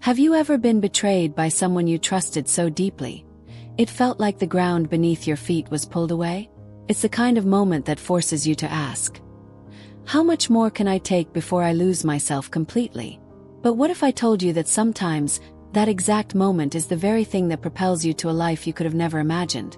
Have you ever been betrayed by someone you trusted so deeply? It felt like the ground beneath your feet was pulled away? It's the kind of moment that forces you to ask, how much more can I take before I lose myself completely? But what if I told you that sometimes that exact moment is the very thing that propels you to a life you could have never imagined?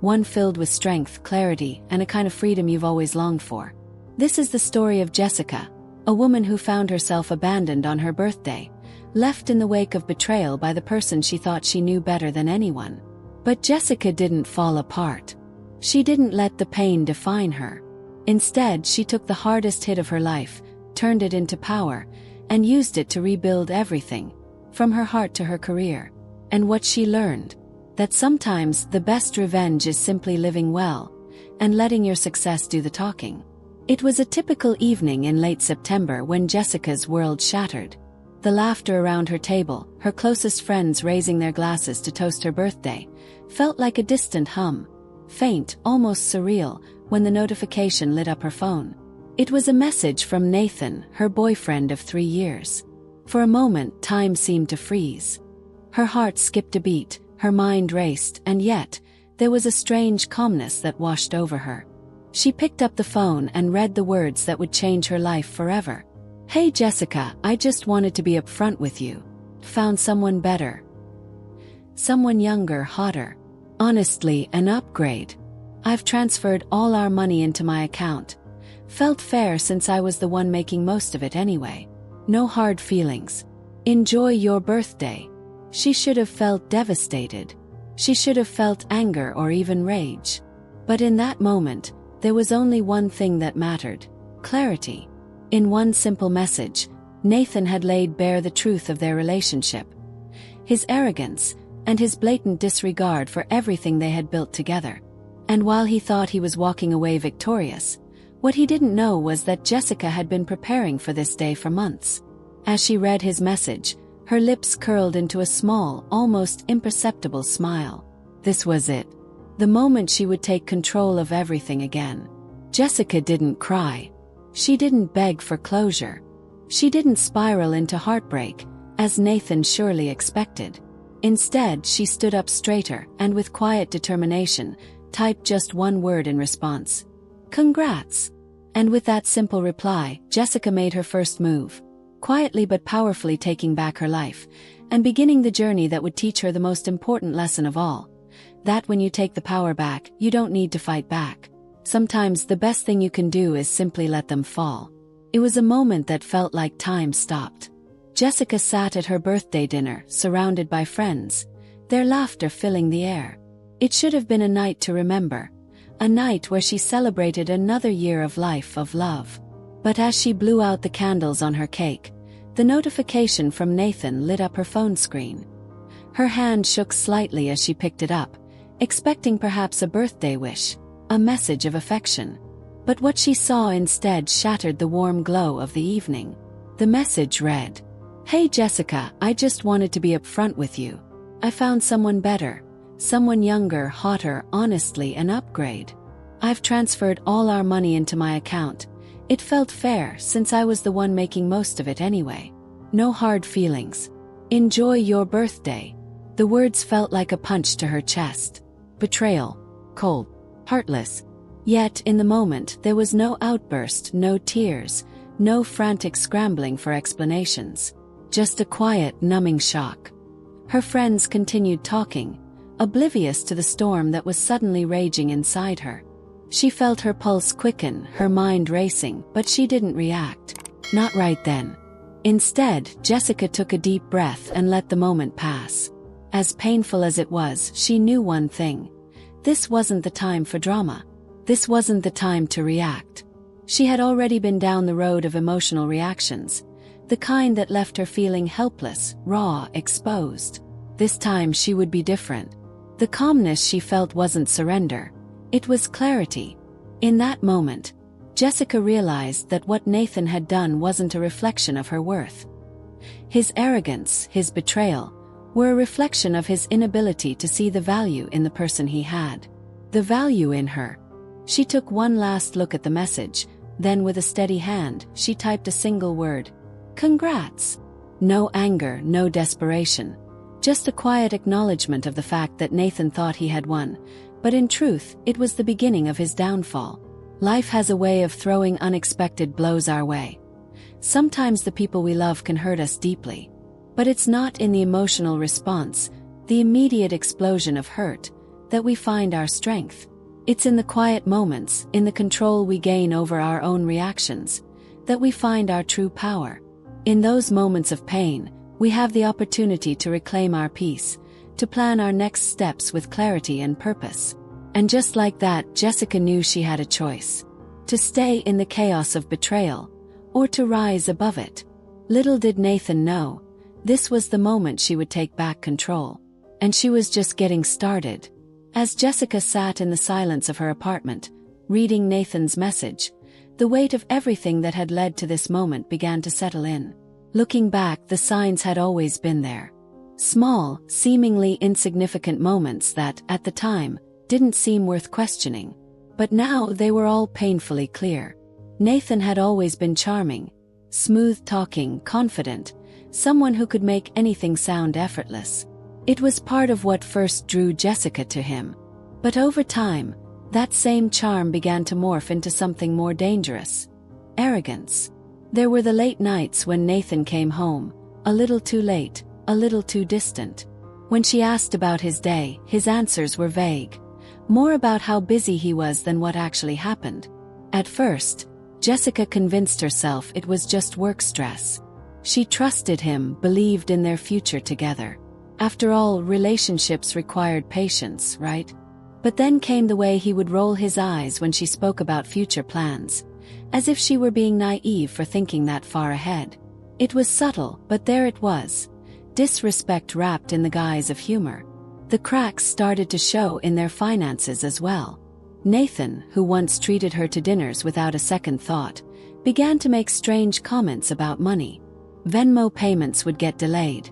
One filled with strength, clarity, and a kind of freedom you've always longed for. This is the story of Jessica, a woman who found herself abandoned on her birthday, left in the wake of betrayal by the person she thought she knew better than anyone. But Jessica didn't fall apart. She didn't let the pain define her. Instead, she took the hardest hit of her life, turned it into power, and used it to rebuild everything, from her heart to her career. And what she learned, that sometimes the best revenge is simply living well, and letting your success do the talking. It was a typical evening in late September when Jessica's world shattered. The laughter around her table, her closest friends raising their glasses to toast her birthday, felt like a distant hum, faint, almost surreal, when the notification lit up her phone. It was a message from Nathan, her boyfriend of 3 years. For a moment, time seemed to freeze. Her heart skipped a beat, her mind raced, and yet, there was a strange calmness that washed over her. She picked up the phone and read the words that would change her life forever. "Hey Jessica, I just wanted to be upfront with you. Found someone better. Someone younger, hotter. Honestly, an upgrade. I've transferred all our money into my account. Felt fair since I was the one making most of it anyway. No hard feelings. Enjoy your birthday." She should have felt devastated. She should have felt anger or even rage. But in that moment, there was only one thing that mattered: clarity. In one simple message, Nathan had laid bare the truth of their relationship, his arrogance, and his blatant disregard for everything they had built together. And while he thought he was walking away victorious, what he didn't know was that Jessica had been preparing for this day for months. As she read his message, her lips curled into a small, almost imperceptible smile. This was it. The moment she would take control of everything again. Jessica didn't cry. She didn't beg for closure. She didn't spiral into heartbreak, as Nathan surely expected. Instead, she stood up straighter and with quiet determination, typed just one word in response: "Congrats." And with that simple reply, Jessica made her first move, quietly but powerfully taking back her life, and beginning the journey that would teach her the most important lesson of all: that when you take the power back, you don't need to fight back. Sometimes the best thing you can do is simply let them fall. It was a moment that felt like time stopped. Jessica sat at her birthday dinner, surrounded by friends, their laughter filling the air. It should have been a night to remember, a night where she celebrated another year of life, of love. But as she blew out the candles on her cake, the notification from Nathan lit up her phone screen. Her hand shook slightly as she picked it up, expecting perhaps a birthday wish, a message of affection. But what she saw instead shattered the warm glow of the evening. The message read, "Hey Jessica, I just wanted to be upfront with you. I found someone better, someone younger, hotter, honestly an upgrade. I've transferred all our money into my account. It felt fair since I was the one making most of it anyway. No hard feelings. Enjoy your birthday." The words felt like a punch to her chest. Betrayal. Cold. Heartless. Yet, in the moment, there was no outburst, no tears, no frantic scrambling for explanations. Just a quiet, numbing shock. Her friends continued talking, oblivious to the storm that was suddenly raging inside her. She felt her pulse quicken, her mind racing, but she didn't react. Not right then. Instead, Jessica took a deep breath and let the moment pass. As painful as it was, she knew one thing. This wasn't the time for drama. This wasn't the time to react. She had already been down the road of emotional reactions, the kind that left her feeling helpless, raw, exposed. This time she would be different. The calmness she felt wasn't surrender. It was clarity. In that moment, Jessica realized that what Nathan had done wasn't a reflection of her worth. His arrogance, his betrayal, were a reflection of his inability to see the value in the person he had. The value in her. She took one last look at the message, then with a steady hand, she typed a single word: "Congrats." No anger, no desperation. Just a quiet acknowledgement of the fact that Nathan thought he had won, but in truth, it was the beginning of his downfall. Life has a way of throwing unexpected blows our way. Sometimes the people we love can hurt us deeply. But it's not in the emotional response, the immediate explosion of hurt, that we find our strength. It's in the quiet moments, in the control we gain over our own reactions, that we find our true power. In those moments of pain, we have the opportunity to reclaim our peace, to plan our next steps with clarity and purpose. And just like that, Jessica knew she had a choice. To stay in the chaos of betrayal, or to rise above it. Little did Nathan know, this was the moment she would take back control. And she was just getting started. As Jessica sat in the silence of her apartment, reading Nathan's message, the weight of everything that had led to this moment began to settle in. Looking back, the signs had always been there. Small, seemingly insignificant moments that, at the time, didn't seem worth questioning. But now they were all painfully clear. Nathan had always been charming, smooth-talking, confident, someone who could make anything sound effortless. It was part of what first drew Jessica to him. But over time, that same charm began to morph into something more dangerous. Arrogance. There were the late nights when Nathan came home, a little too late, a little too distant. When she asked about his day, his answers were vague. More about how busy he was than what actually happened. At first, Jessica convinced herself it was just work stress. She trusted him, believed in their future together. After all, relationships required patience, right? But then came the way he would roll his eyes when she spoke about future plans, as if she were being naive for thinking that far ahead. It was subtle, but there it was. Disrespect wrapped in the guise of humor. The cracks started to show in their finances as well. Nathan, who once treated her to dinners without a second thought, began to make strange comments about money. Venmo payments would get delayed,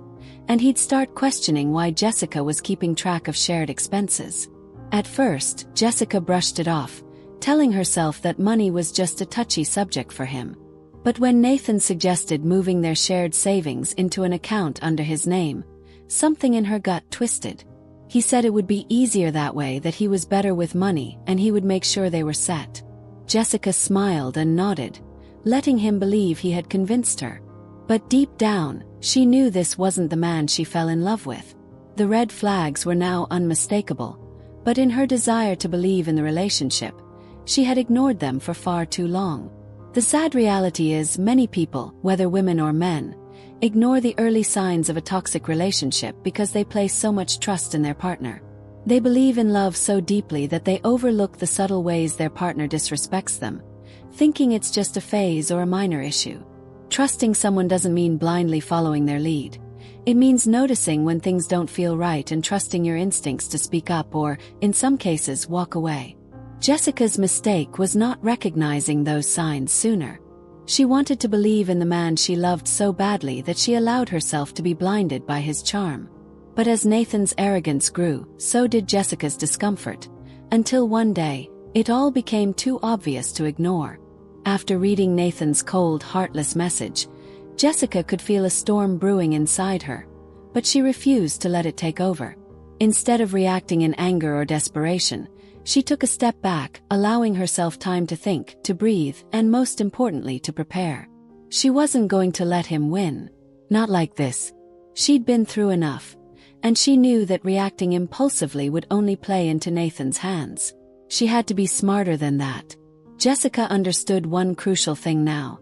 and he'd start questioning why Jessica was keeping track of shared expenses. At first, Jessica brushed it off, telling herself that money was just a touchy subject for him. But when Nathan suggested moving their shared savings into an account under his name, something in her gut twisted. He said it would be easier that way, that he was better with money and he would make sure they were set. Jessica smiled and nodded, letting him believe he had convinced her. But deep down, she knew this wasn't the man she fell in love with. The red flags were now unmistakable, but in her desire to believe in the relationship, she had ignored them for far too long. The sad reality is, many people, whether women or men, ignore the early signs of a toxic relationship because they place so much trust in their partner. They believe in love so deeply that they overlook the subtle ways their partner disrespects them, thinking it's just a phase or a minor issue. Trusting someone doesn't mean blindly following their lead. It means noticing when things don't feel right and trusting your instincts to speak up or, in some cases, walk away. Jessica's mistake was not recognizing those signs sooner. She wanted to believe in the man she loved so badly that she allowed herself to be blinded by his charm. But as Nathan's arrogance grew, so did Jessica's discomfort, until one day, it all became too obvious to ignore. After reading Nathan's cold, heartless message, Jessica could feel a storm brewing inside her, but she refused to let it take over. Instead of reacting in anger or desperation, she took a step back, allowing herself time to think, to breathe, and most importantly, to prepare. She wasn't going to let him win. Not like this. She'd been through enough, and she knew that reacting impulsively would only play into Nathan's hands. She had to be smarter than that. Jessica understood one crucial thing now.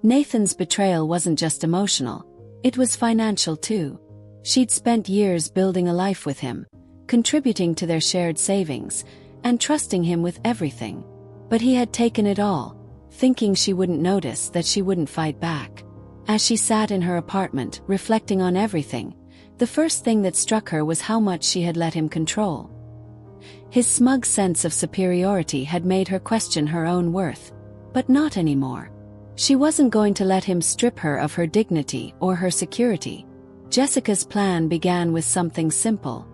Nathan's betrayal wasn't just emotional, it was financial too. She'd spent years building a life with him, contributing to their shared savings, and trusting him with everything. But he had taken it all, thinking she wouldn't notice, that she wouldn't fight back. As she sat in her apartment, reflecting on everything, the first thing that struck her was how much she had let him control. His smug sense of superiority had made her question her own worth, but not anymore. She wasn't going to let him strip her of her dignity or her security. Jessica's plan began with something simple: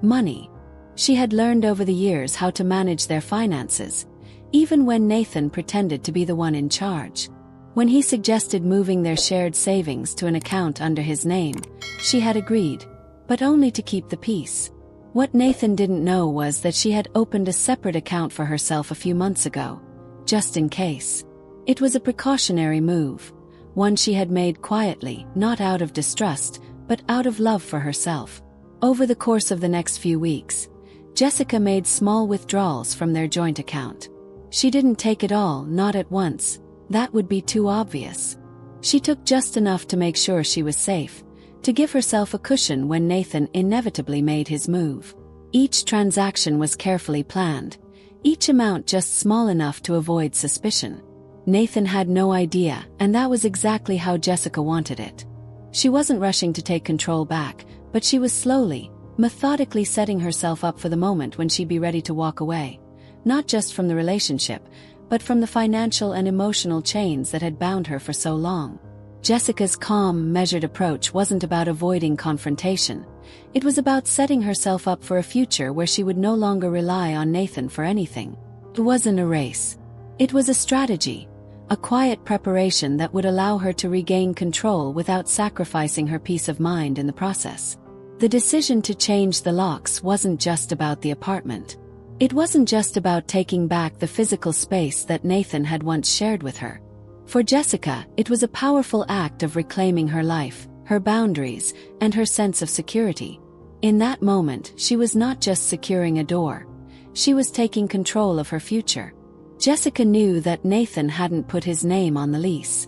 money. She had learned over the years how to manage their finances, even when Nathan pretended to be the one in charge. When he suggested moving their shared savings to an account under his name, she had agreed, but only to keep the peace. What Nathan didn't know was that she had opened a separate account for herself a few months ago, just in case. It was a precautionary move, one she had made quietly, not out of distrust, but out of love for herself. Over the course of the next few weeks, Jessica made small withdrawals from their joint account. She didn't take it all, not at once. That would be too obvious. She took just enough to make sure she was safe, to give herself a cushion when Nathan inevitably made his move. Each transaction was carefully planned, each amount just small enough to avoid suspicion. Nathan had no idea, and that was exactly how Jessica wanted it. She wasn't rushing to take control back, but she was slowly, methodically setting herself up for the moment when she'd be ready to walk away, not just from the relationship, but from the financial and emotional chains that had bound her for so long. Jessica's calm, measured approach wasn't about avoiding confrontation. It was about setting herself up for a future where she would no longer rely on Nathan for anything. It wasn't a race. It was a strategy, a quiet preparation that would allow her to regain control without sacrificing her peace of mind in the process. The decision to change the locks wasn't just about the apartment. It wasn't just about taking back the physical space that Nathan had once shared with her. For Jessica, it was a powerful act of reclaiming her life, her boundaries, and her sense of security. In that moment, she was not just securing a door. She was taking control of her future. Jessica knew that Nathan hadn't put his name on the lease.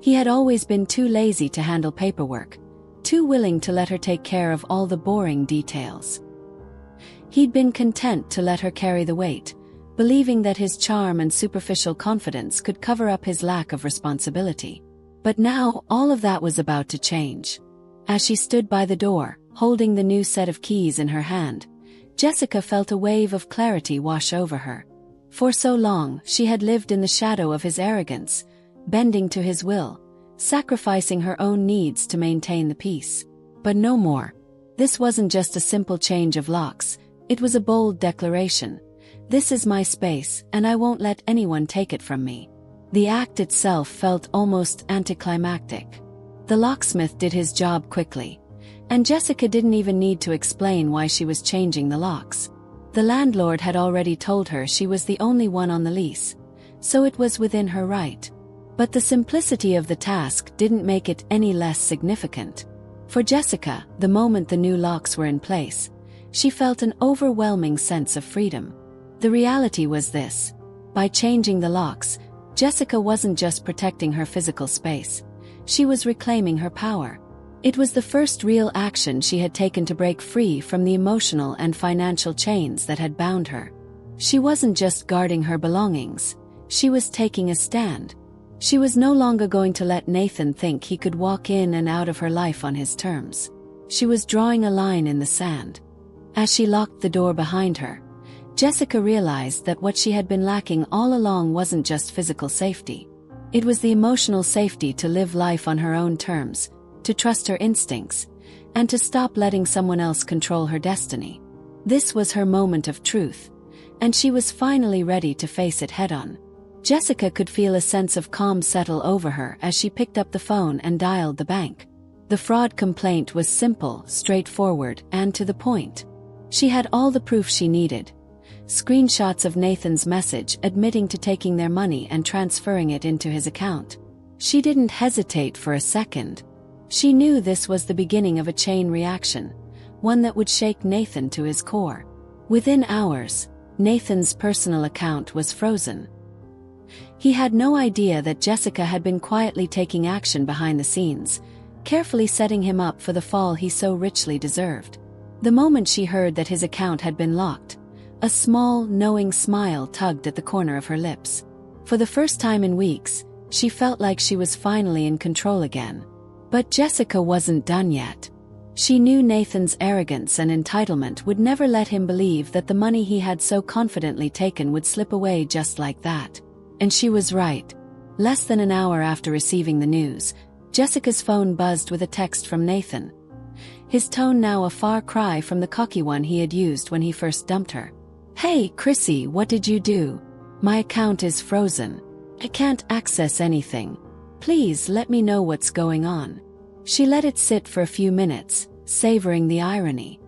He had always been too lazy to handle paperwork, too willing to let her take care of all the boring details. He'd been content to let her carry the weight, believing that his charm and superficial confidence could cover up his lack of responsibility. But now, all of that was about to change. As she stood by the door, holding the new set of keys in her hand, Jessica felt a wave of clarity wash over her. For so long, she had lived in the shadow of his arrogance, bending to his will, sacrificing her own needs to maintain the peace. But no more. This wasn't just a simple change of locks. It was a bold declaration. This is my space, and I won't let anyone take it from me. The act itself felt almost anticlimactic. The locksmith did his job quickly, and Jessica didn't even need to explain why she was changing the locks. The landlord had already told her she was the only one on the lease, so it was within her right. But the simplicity of the task didn't make it any less significant. For Jessica, the moment the new locks were in place, she felt an overwhelming sense of freedom. The reality was this: by changing the locks, Jessica wasn't just protecting her physical space, she was reclaiming her power. It was the first real action she had taken to break free from the emotional and financial chains that had bound her. She wasn't just guarding her belongings, she was taking a stand. She was no longer going to let Nathan think he could walk in and out of her life on his terms. She was drawing a line in the sand. As she locked the door behind her, Jessica realized that what she had been lacking all along wasn't just physical safety. It was the emotional safety to live life on her own terms, to trust her instincts, and to stop letting someone else control her destiny. This was her moment of truth, and she was finally ready to face it head-on. Jessica could feel a sense of calm settle over her as she picked up the phone and dialed the bank. The fraud complaint was simple, straightforward, and to the point. She had all the proof she needed. Screenshots of Nathan's message admitting to taking their money and transferring it into his account. She didn't hesitate for a second. She knew this was the beginning of a chain reaction, one that would shake Nathan to his core. Within hours, Nathan's personal account was frozen. He had no idea that Jessica had been quietly taking action behind the scenes, carefully setting him up for the fall he so richly deserved. The moment she heard that his account had been locked, a small, knowing smile tugged at the corner of her lips. For the first time in weeks, she felt like she was finally in control again. But Jessica wasn't done yet. She knew Nathan's arrogance and entitlement would never let him believe that the money he had so confidently taken would slip away just like that. And she was right. Less than an hour after receiving the news, Jessica's phone buzzed with a text from Nathan. His tone now a far cry from the cocky one he had used when he first dumped her. "Hey, Chrissy, what did you do? My account is frozen." I can't access anything. Please let me know what's going on. She let it sit for a few minutes, savoring the irony.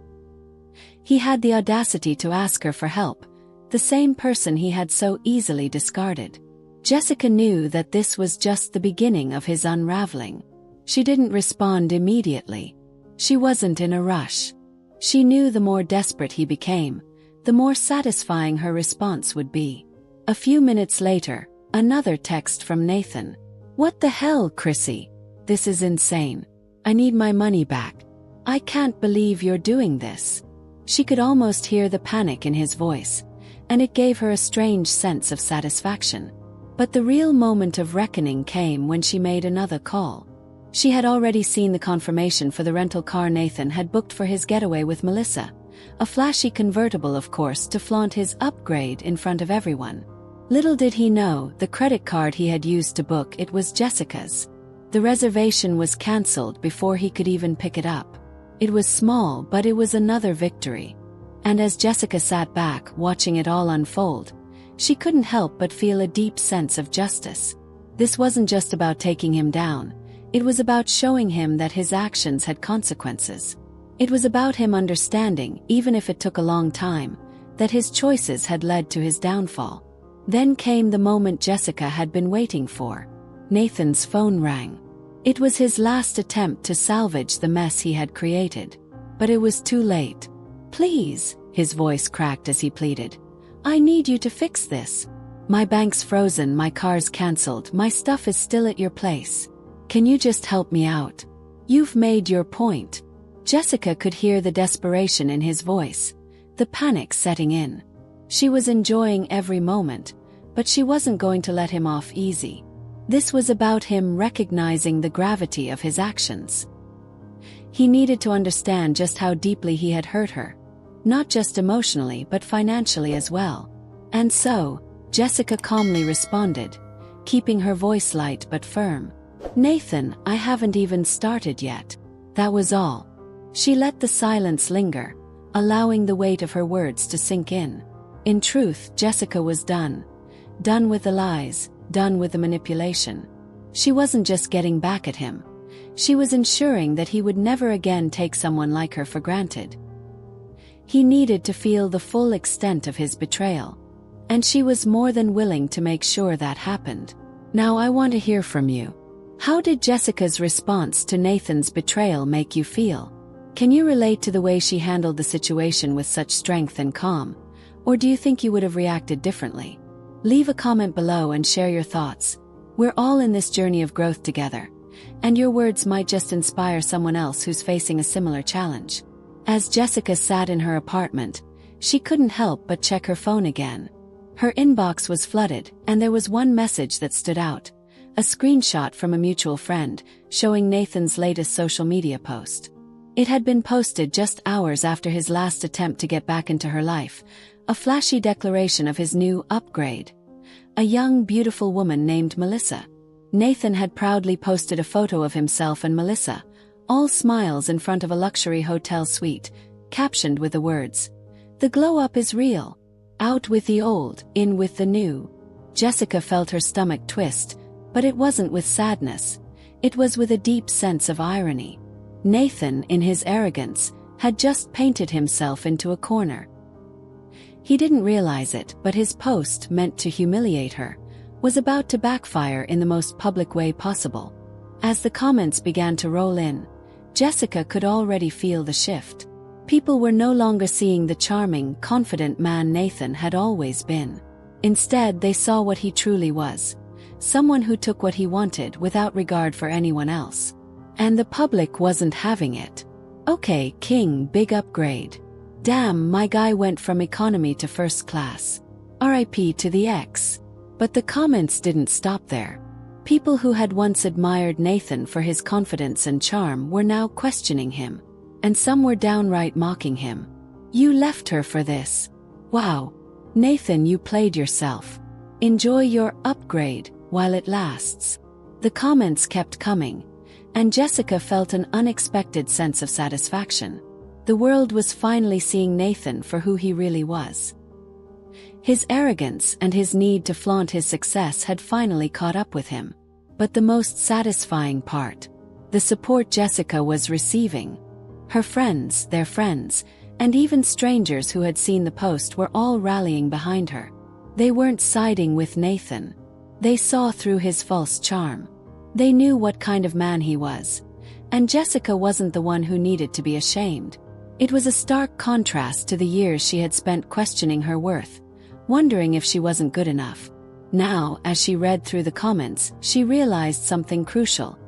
He had the audacity to ask her for help, the same person he had so easily discarded. Jessica knew that this was just the beginning of his unraveling. She didn't respond immediately. She wasn't in a rush. She knew the more desperate he became, the more satisfying her response would be. A few minutes later, another text from Nathan. What the hell, Chrissy? This is insane. I need my money back. I can't believe you're doing this. She could almost hear the panic in his voice, and it gave her a strange sense of satisfaction. But the real moment of reckoning came when she made another call. She had already seen the confirmation for the rental car Nathan had booked for his getaway with Melissa, a flashy convertible, of course, to flaunt his upgrade in front of everyone. Little did he know, the credit card he had used to book it was Jessica's. The reservation was cancelled before he could even pick it up. It was small, but it was another victory. And as Jessica sat back, watching it all unfold, she couldn't help but feel a deep sense of justice. This wasn't just about taking him down. It was about showing him that his actions had consequences. It was about him understanding, even if it took a long time, that his choices had led to his downfall. Then came the moment Jessica had been waiting for. Nathan's phone rang. It was his last attempt to salvage the mess he had created. But it was too late. Please, his voice cracked as he pleaded. I need you to fix this. My bank's frozen, my car's cancelled, my stuff is still at your place. Can you just help me out? You've made your point. Jessica could hear the desperation in his voice, the panic setting in. She was enjoying every moment, but she wasn't going to let him off easy. This was about him recognizing the gravity of his actions. He needed to understand just how deeply he had hurt her, not just emotionally but financially as well. And so, Jessica calmly responded, keeping her voice light but firm. Nathan, I haven't even started yet. That was all. She let the silence linger, allowing the weight of her words to sink in. In truth, Jessica was done. Done with the lies, done with the manipulation. She wasn't just getting back at him. She was ensuring that he would never again take someone like her for granted. He needed to feel the full extent of his betrayal, and she was more than willing to make sure that happened. Now I want to hear from you. How did Jessica's response to Nathan's betrayal make you feel? Can you relate to the way she handled the situation with such strength and calm, or do you think you would have reacted differently? Leave a comment below and share your thoughts. We're all in this journey of growth together, and your words might just inspire someone else who's facing a similar challenge. As Jessica sat in her apartment, she couldn't help but check her phone again. Her inbox was flooded, and there was one message that stood out. A screenshot from a mutual friend, showing Nathan's latest social media post. It had been posted just hours after his last attempt to get back into her life, a flashy declaration of his new upgrade. A young, beautiful woman named Melissa. Nathan had proudly posted a photo of himself and Melissa, all smiles in front of a luxury hotel suite, captioned with the words, "The glow-up is real. Out with the old, in with the new." Jessica felt her stomach twist, but it wasn't with sadness. It was with a deep sense of irony. Nathan, in his arrogance, had just painted himself into a corner. He didn't realize it, but his post, meant to humiliate her, was about to backfire in the most public way possible. As the comments began to roll in, Jessica could already feel the shift. People were no longer seeing the charming, confident man Nathan had always been. Instead, they saw what he truly was. Someone who took what he wanted without regard for anyone else. And the public wasn't having it. Okay, King, big upgrade. Damn, my guy went from economy to first class. RIP to the ex. But the comments didn't stop there. People who had once admired Nathan for his confidence and charm were now questioning him. And some were downright mocking him. You left her for this. Wow. Nathan, you played yourself. Enjoy your upgrade while it lasts. The comments kept coming, and Jessica felt an unexpected sense of satisfaction. The world was finally seeing Nathan for who he really was. His arrogance and his need to flaunt his success had finally caught up with him. But the most satisfying part, the support Jessica was receiving. Her friends, their friends, and even strangers who had seen the post were all rallying behind her. They weren't siding with Nathan. They saw through his false charm. They knew what kind of man he was. And Jessica wasn't the one who needed to be ashamed. It was a stark contrast to the years she had spent questioning her worth, wondering if she wasn't good enough. Now, as she read through the comments, she realized something crucial.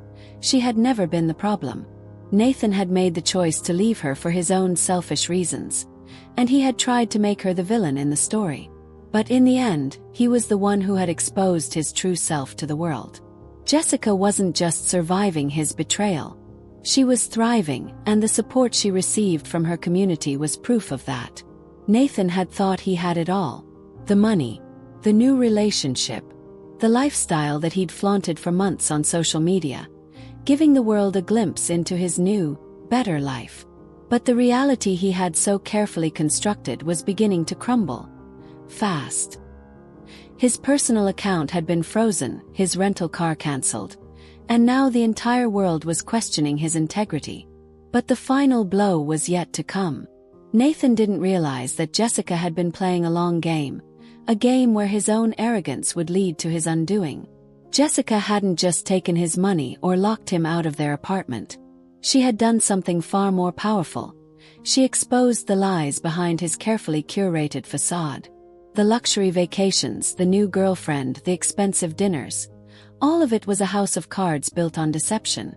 She had never been the problem. Nathan had made the choice to leave her for his own selfish reasons, and he had tried to make her the villain in the story. But in the end, he was the one who had exposed his true self to the world. Jessica wasn't just surviving his betrayal. She was thriving, and the support she received from her community was proof of that. Nathan had thought he had it all. The money, the new relationship, the lifestyle that he'd flaunted for months on social media, giving the world a glimpse into his new, better life. But the reality he had so carefully constructed was beginning to crumble. Fast. His personal account had been frozen, his rental car cancelled, and now the entire world was questioning his integrity. But the final blow was yet to come. Nathan didn't realize that Jessica had been playing a long game, a game where his own arrogance would lead to his undoing. Jessica hadn't just taken his money or locked him out of their apartment. She had done something far more powerful. She exposed the lies behind his carefully curated facade. The luxury vacations, the new girlfriend, the expensive dinners. All of it was a house of cards built on deception.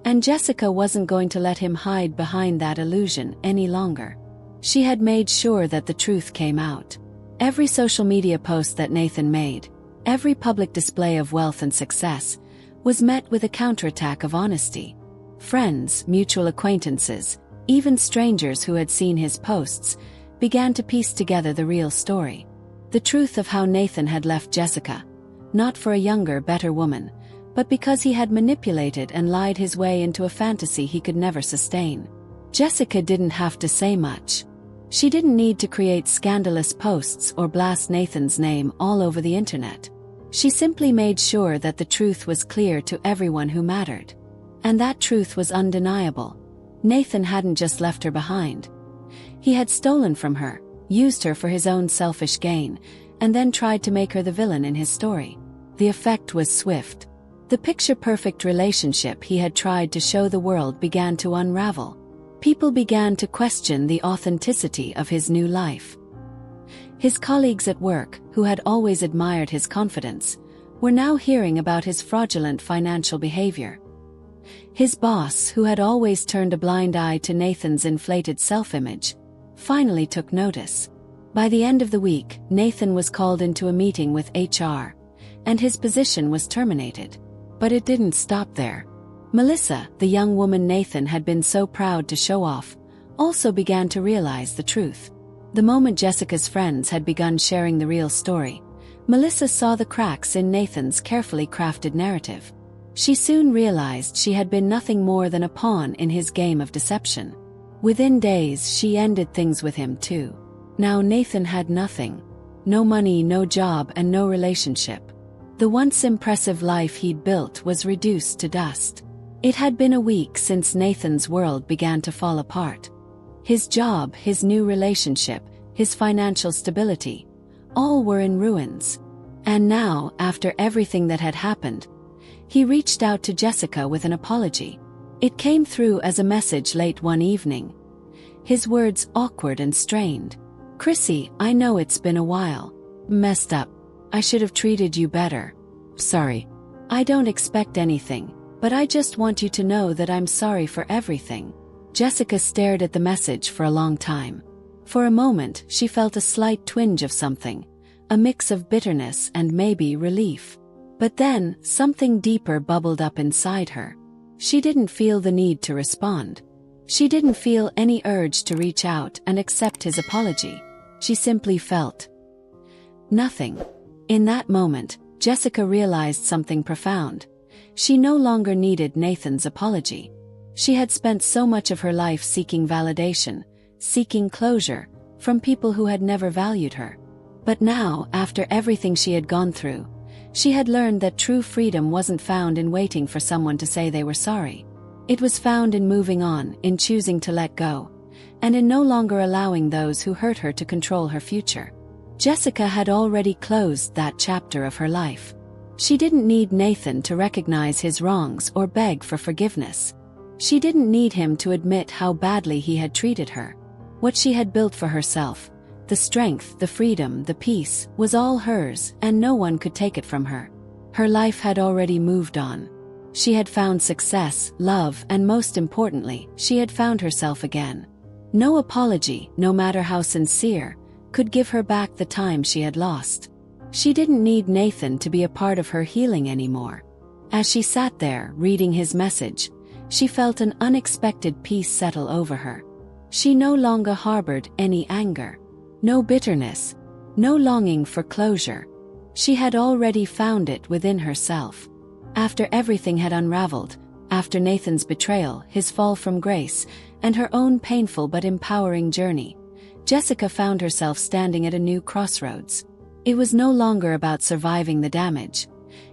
And Jessica wasn't going to let him hide behind that illusion any longer. She had made sure that the truth came out. Every social media post that Nathan made, every public display of wealth and success, was met with a counterattack of honesty. Friends, mutual acquaintances, even strangers who had seen his posts, began to piece together the real story. The truth of how Nathan had left Jessica, not for a younger, better woman, but because he had manipulated and lied his way into a fantasy he could never sustain. Jessica didn't have to say much. She didn't need to create scandalous posts or blast Nathan's name all over the internet. She simply made sure that the truth was clear to everyone who mattered. And that truth was undeniable. Nathan hadn't just left her behind. He had stolen from her, used her for his own selfish gain, and then tried to make her the villain in his story. The effect was swift. The picture-perfect relationship he had tried to show the world began to unravel. People began to question the authenticity of his new life. His colleagues at work, who had always admired his confidence, were now hearing about his fraudulent financial behavior. His boss, who had always turned a blind eye to Nathan's inflated self-image, finally took notice. By the end of the week, Nathan was called into a meeting with HR, and his position was terminated. But it didn't stop there. Melissa, the young woman Nathan had been so proud to show off, also began to realize the truth. The moment Jessica's friends had begun sharing the real story, Melissa saw the cracks in Nathan's carefully crafted narrative. She soon realized she had been nothing more than a pawn in his game of deception. Within days, she ended things with him too. Now Nathan had nothing. No money, no job, and no relationship. The once impressive life he'd built was reduced to dust. It had been a week since Nathan's world began to fall apart. His job, his new relationship, his financial stability, all were in ruins. And now, after everything that had happened, he reached out to Jessica with an apology. It came through as a message late one evening. His words awkward and strained. "Chrissy, I know it's been a while. Messed up. I should have treated you better. Sorry. I don't expect anything, but I just want you to know that I'm sorry for everything." Jessica stared at the message for a long time. For a moment, she felt a slight twinge of something, a mix of bitterness and maybe relief. But then, something deeper bubbled up inside her. She didn't feel the need to respond. She didn't feel any urge to reach out and accept his apology. She simply felt nothing. In that moment, Jessica realized something profound. She no longer needed Nathan's apology. She had spent so much of her life seeking validation, seeking closure, from people who had never valued her. But now, after everything she had gone through, she had learned that true freedom wasn't found in waiting for someone to say they were sorry. It was found in moving on, in choosing to let go, and in no longer allowing those who hurt her to control her future. Jessica had already closed that chapter of her life. She didn't need Nathan to recognize his wrongs or beg for forgiveness. She didn't need him to admit how badly he had treated her. What she had built for herself, the strength, the freedom, the peace, was all hers, and no one could take it from her. Her life had already moved on. She had found success, love, and most importantly, she had found herself again. No apology, no matter how sincere, could give her back the time she had lost. She didn't need Nathan to be a part of her healing anymore. As she sat there, reading his message, she felt an unexpected peace settle over her. She no longer harbored any anger, no bitterness, no longing for closure. She had already found it within herself. After everything had unraveled, after Nathan's betrayal, his fall from grace, and her own painful but empowering journey, Jessica found herself standing at a new crossroads. It was no longer about surviving the damage.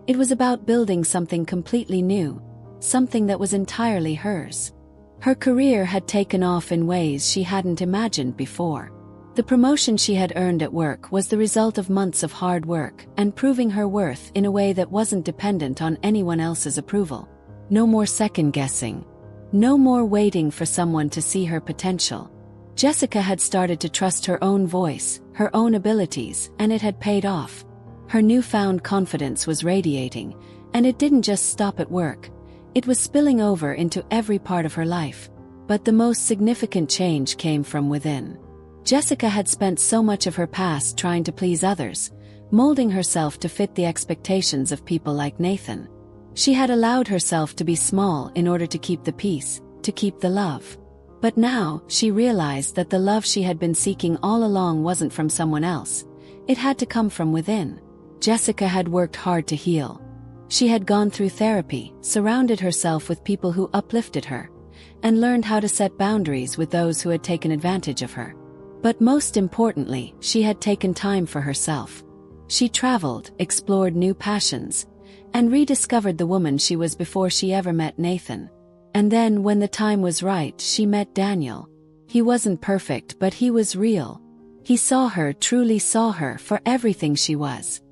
It was about building something completely new, something that was entirely hers. Her career had taken off in ways she hadn't imagined before. The promotion she had earned at work was the result of months of hard work and proving her worth in a way that wasn't dependent on anyone else's approval. No more second-guessing. No more waiting for someone to see her potential. Jessica had started to trust her own voice, her own abilities, and it had paid off. Her newfound confidence was radiating, and it didn't just stop at work. It was spilling over into every part of her life. But the most significant change came from within. Jessica had spent so much of her past trying to please others, molding herself to fit the expectations of people like Nathan. She had allowed herself to be small in order to keep the peace, to keep the love. But now, she realized that the love she had been seeking all along wasn't from someone else. It had to come from within. Jessica had worked hard to heal. She had gone through therapy, surrounded herself with people who uplifted her, and learned how to set boundaries with those who had taken advantage of her. But most importantly, she had taken time for herself. She traveled, explored new passions, and rediscovered the woman she was before she ever met Nathan. And then, when the time was right, she met Daniel. He wasn't perfect, but he was real. He saw her, truly saw her, for everything she was.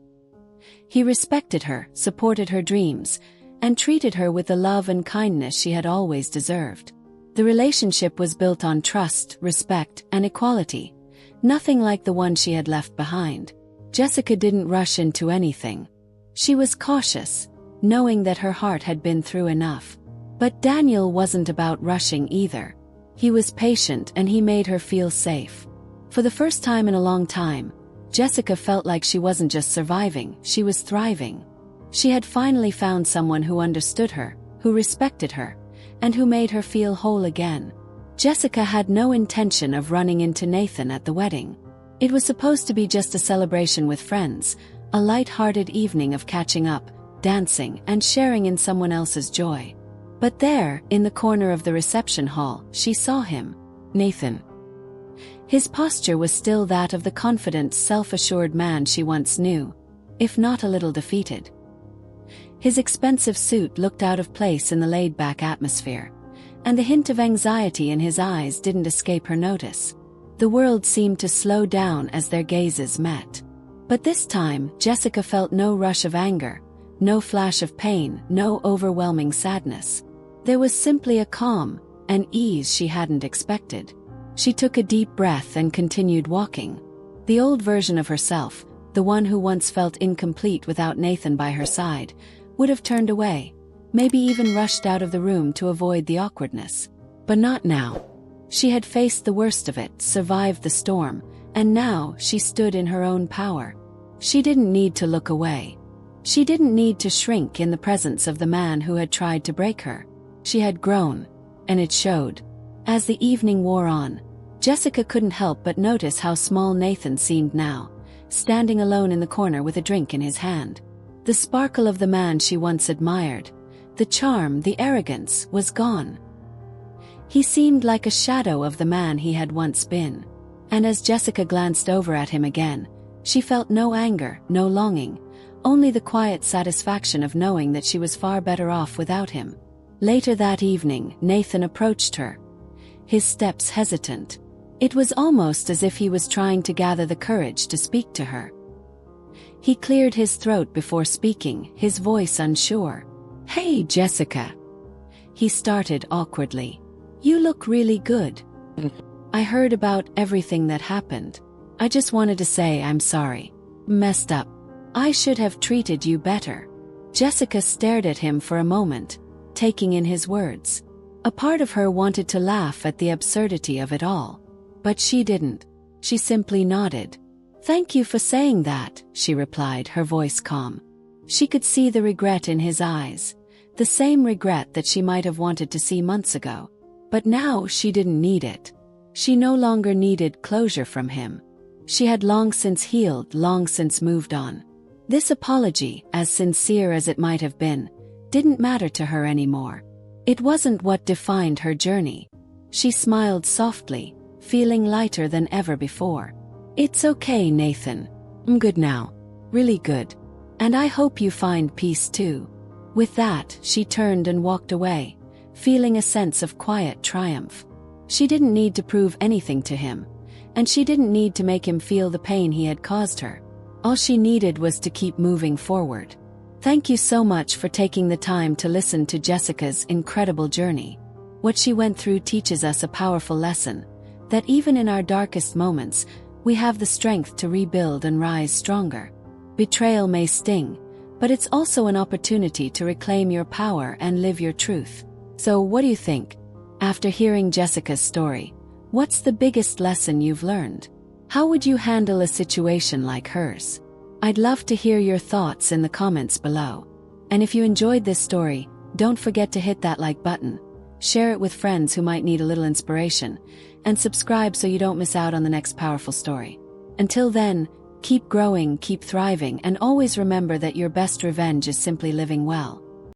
He respected her, supported her dreams, and treated her with the love and kindness she had always deserved. The relationship was built on trust, respect, and equality, nothing like the one she had left behind. Jessica didn't rush into anything. She was cautious, knowing that her heart had been through enough. But Daniel wasn't about rushing either. He was patient and he made her feel safe. For the first time in a long time, Jessica felt like she wasn't just surviving, she was thriving. She had finally found someone who understood her, who respected her, and who made her feel whole again. Jessica had no intention of running into Nathan at the wedding. It was supposed to be just a celebration with friends, a light-hearted evening of catching up, dancing, and sharing in someone else's joy. But there, in the corner of the reception hall, she saw him, Nathan. His posture was still that of the confident, self-assured man she once knew, if not a little defeated. His expensive suit looked out of place in the laid-back atmosphere, and the hint of anxiety in his eyes didn't escape her notice. The world seemed to slow down as their gazes met. But this time, Jessica felt no rush of anger, no flash of pain, no overwhelming sadness. There was simply a calm, an ease she hadn't expected. She took a deep breath and continued walking. The old version of herself, the one who once felt incomplete without Nathan by her side, would have turned away, maybe even rushed out of the room to avoid the awkwardness. But not now. She had faced the worst of it, survived the storm, and now she stood in her own power. She didn't need to look away. She didn't need to shrink in the presence of the man who had tried to break her. She had grown, and it showed. As the evening wore on, Jessica couldn't help but notice how small Nathan seemed now, standing alone in the corner with a drink in his hand. The sparkle of the man she once admired, the charm, the arrogance, was gone. He seemed like a shadow of the man he had once been. And as Jessica glanced over at him again, She felt no anger, no longing, only the quiet satisfaction of knowing that she was far better off without him. Later that evening, Nathan approached her, his steps hesitant. It was almost as if he was trying to gather the courage to speak to her. He cleared his throat before speaking, his voice unsure. "Hey, Jessica." He started awkwardly. "You look really good. I heard about everything that happened. I just wanted to say I'm sorry. Messed up. I should have treated you better." Jessica stared at him for a moment, taking in his words. A part of her wanted to laugh at the absurdity of it all. But she didn't. She simply nodded. "Thank you for saying that," she replied, her voice calm. She could see the regret in his eyes, the same regret that she might have wanted to see months ago. But now she didn't need it. She no longer needed closure from him. She had long since healed, long since moved on. This apology, as sincere as it might have been, didn't matter to her anymore. It wasn't what defined her journey. She smiled softly, feeling lighter than ever before. "It's okay, Nathan. I'm good now. Really good. And I hope you find peace too." With that, she turned and walked away, feeling a sense of quiet triumph. She didn't need to prove anything to him, and she didn't need to make him feel the pain he had caused her. All she needed was to keep moving forward. Thank you so much for taking the time to listen to Jessica's incredible journey. What she went through teaches us a powerful lesson, that even in our darkest moments, we have the strength to rebuild and rise stronger. Betrayal may sting, but it's also an opportunity to reclaim your power and live your truth. So what do you think? After hearing Jessica's story, what's the biggest lesson you've learned? How would you handle a situation like hers? I'd love to hear your thoughts in the comments below. And if you enjoyed this story, don't forget to hit that like button, share it with friends who might need a little inspiration, and subscribe so you don't miss out on the next powerful story. Until then, keep growing, keep thriving, and always remember that your best revenge is simply living well.